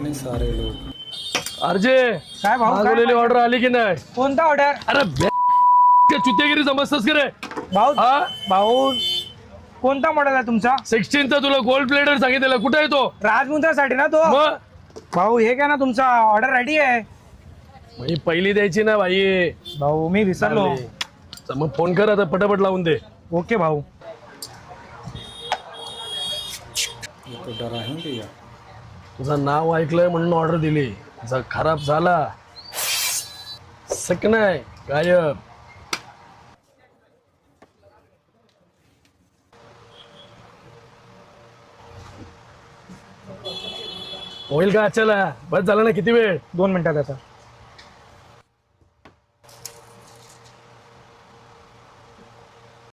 नहीं सारे लोग। अर्जे काय भाऊ, काय मागवलेली पाहिजे? ऑर्डर आली की नाही? कोणता ऑर्डर? अरे चुतेगिरी समजतस की रे? भाऊ हा भाऊ कोणता मॉडेल आहे तुमचा? 16 तुला गोल्ड प्लेटर सांगितलेलं, कुठे आहे तो? राजमुद्रासाठी ना तो? मग भाऊ हे काय ना, तुमचा ऑर्डर रेडी आहे. ही पहिली द्यायची ना भाई. भाऊ मी विसरलो. चल मग फोन कर आता, पटापट लावून दे. ओके भाऊ. ये तो डरा ही गया। तुझं नाव ऐकलंय म्हणून ऑर्डर दिली. जर खराब झाला सक नाही गायब. होईल का? चला बस झालं ना, किती वेळ? 2 मिनिटात आता.